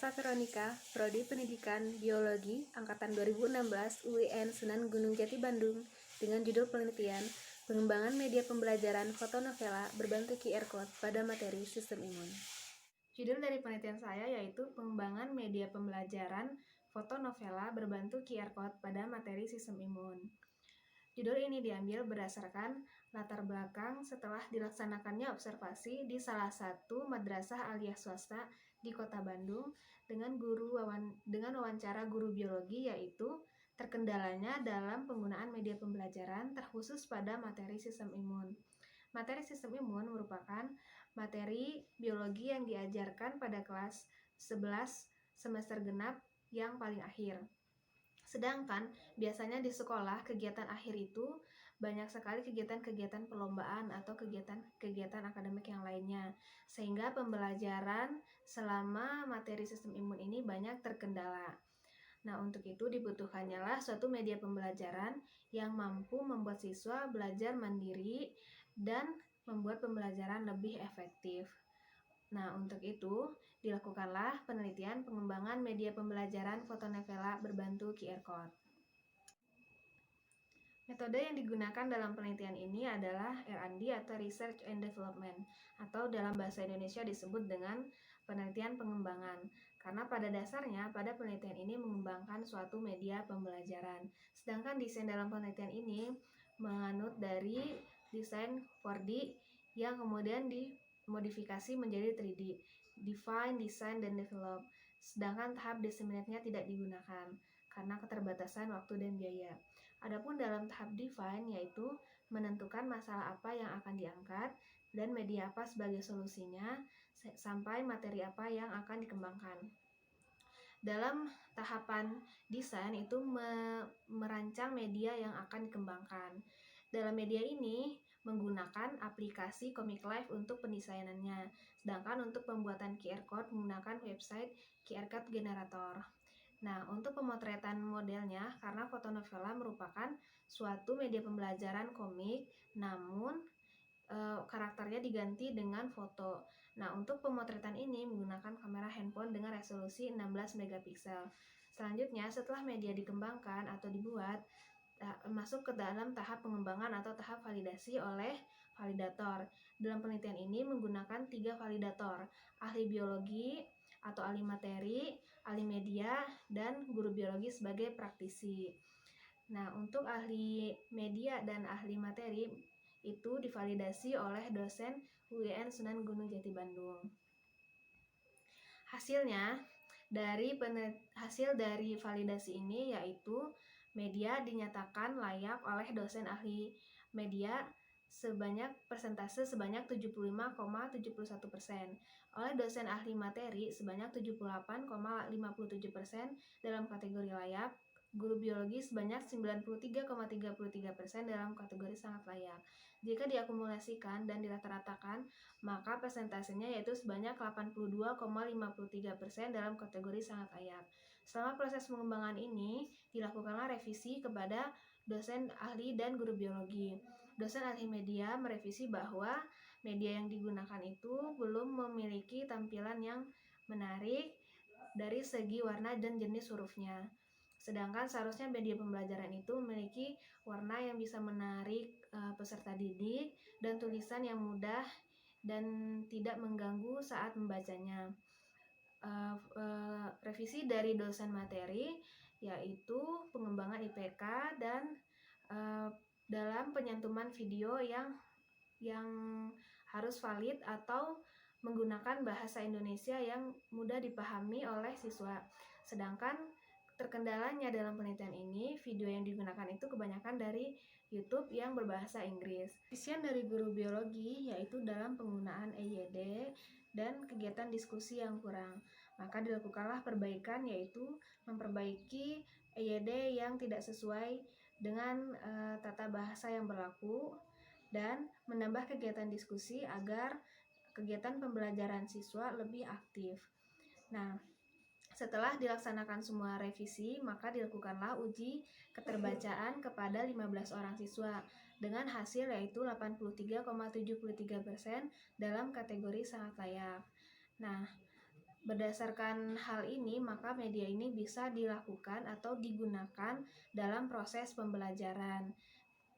Kak Veronica, Prodi Pendidikan Biologi Angkatan 2016 UIN Sunan Gunung Jati Bandung dengan judul penelitian Pengembangan Media Pembelajaran Fotonovela Berbentuk QR Code pada Materi Sistem Imun. Judul dari penelitian saya yaitu Pengembangan Media Pembelajaran Fotonovela Berbentuk QR Code pada Materi Sistem Imun. Judul ini diambil berdasarkan latar belakang setelah dilaksanakannya observasi di salah satu madrasah aliyah swasta di Kota Bandung dengan wawancara guru biologi, yaitu terkendalanya dalam penggunaan media pembelajaran terkhusus pada materi sistem imun. Materi sistem imun merupakan materi biologi yang diajarkan pada kelas 11 semester genap yang paling akhir. Sedangkan biasanya di sekolah kegiatan akhir itu banyak sekali kegiatan-kegiatan perlombaan atau kegiatan-kegiatan akademik yang lainnya, sehingga pembelajaran selama materi sistem imun ini banyak terkendala. Nah, untuk itu dibutuhkannya lah suatu media pembelajaran yang mampu membuat siswa belajar mandiri dan membuat pembelajaran lebih efektif. Nah, untuk itu dilakukanlah penelitian pengembangan media pembelajaran fotonovela berbentuk QR Code. Metode yang digunakan dalam penelitian ini adalah R&D atau Research and Development, atau dalam bahasa Indonesia disebut dengan penelitian pengembangan. Karena pada dasarnya pada penelitian ini mengembangkan suatu media pembelajaran. Sedangkan desain dalam penelitian ini menganut dari desain 4D yang kemudian dimodifikasi menjadi 3D, Define, Design, dan Develop. Sedangkan tahap disseminate-nya tidak digunakan karena keterbatasan waktu dan biaya. Adapun dalam tahap define, yaitu menentukan masalah apa yang akan diangkat dan media apa sebagai solusinya, sampai materi apa yang akan dikembangkan. Dalam tahapan desain itu merancang media yang akan dikembangkan. Dalam media ini menggunakan aplikasi Comic Live untuk pendesainannya, sedangkan untuk pembuatan QR Code menggunakan website QR Code Generator. Nah, untuk pemotretan modelnya, karena fotonovela merupakan suatu media pembelajaran komik, namun karakternya diganti dengan foto. Nah, untuk pemotretan ini menggunakan kamera handphone dengan resolusi 16 megapiksel. Selanjutnya, setelah media dikembangkan atau dibuat, masuk ke dalam tahap pengembangan atau tahap validasi oleh validator. Dalam penelitian ini menggunakan 3 validator, ahli biologi atau ahli materi, ahli media, dan guru biologi sebagai praktisi. Nah, untuk ahli media dan ahli materi itu divalidasi oleh dosen UIN Sunan Gunung Jati Bandung. Hasil dari validasi ini yaitu media dinyatakan layak oleh dosen ahli media persentase sebanyak 75,71%, oleh dosen ahli materi sebanyak 78,57% dalam kategori layak, guru biologi sebanyak 93,33% dalam kategori sangat layak. Jika diakumulasikan dan dirata-ratakan, maka persentasenya yaitu sebanyak 82,53% dalam kategori sangat layak. Selama proses pengembangan ini, dilakukanlah revisi kepada dosen ahli dan guru biologi. Dosen ahli media merevisi bahwa media yang digunakan itu belum memiliki tampilan yang menarik dari segi warna dan jenis hurufnya. Sedangkan seharusnya media pembelajaran itu memiliki warna yang bisa menarik peserta didik dan tulisan yang mudah dan tidak mengganggu saat membacanya. Revisi dari dosen materi yaitu pengembangan IPK dan dalam penyantuman video yang harus valid atau menggunakan bahasa Indonesia yang mudah dipahami oleh siswa. Sedangkan terkendalanya dalam penelitian ini, video yang digunakan itu kebanyakan dari YouTube yang berbahasa Inggris. Visian dari guru biologi yaitu dalam penggunaan EYD dan kegiatan diskusi yang kurang. Maka dilakukanlah perbaikan, yaitu memperbaiki EYD yang tidak sesuai dengan tata bahasa yang berlaku dan menambah kegiatan diskusi agar kegiatan pembelajaran siswa lebih aktif. Nah, setelah dilaksanakan semua revisi, maka dilakukanlah uji keterbacaan kepada 15 orang siswa dengan hasil yaitu 83,73% dalam kategori sangat layak. Nah, Berdasarkan hal ini, maka media ini bisa dilakukan atau digunakan dalam proses pembelajaran.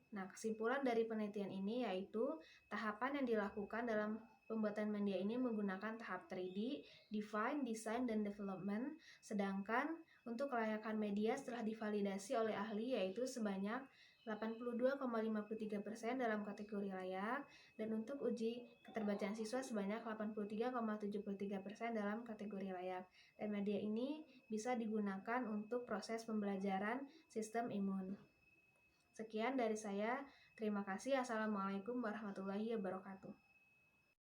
Nah, kesimpulan dari penelitian ini yaitu tahapan yang dilakukan dalam pembuatan media ini menggunakan tahap 3D, Define, Design, dan Development, sedangkan untuk kelayakan media setelah divalidasi oleh ahli yaitu sebanyak 82,53% dalam kategori layak, dan untuk uji keterbacaan siswa sebanyak 83,73% dalam kategori layak. Dan media ini bisa digunakan untuk proses pembelajaran sistem imun. Sekian dari saya. Terima kasih. Assalamualaikum warahmatullahi wabarakatuh.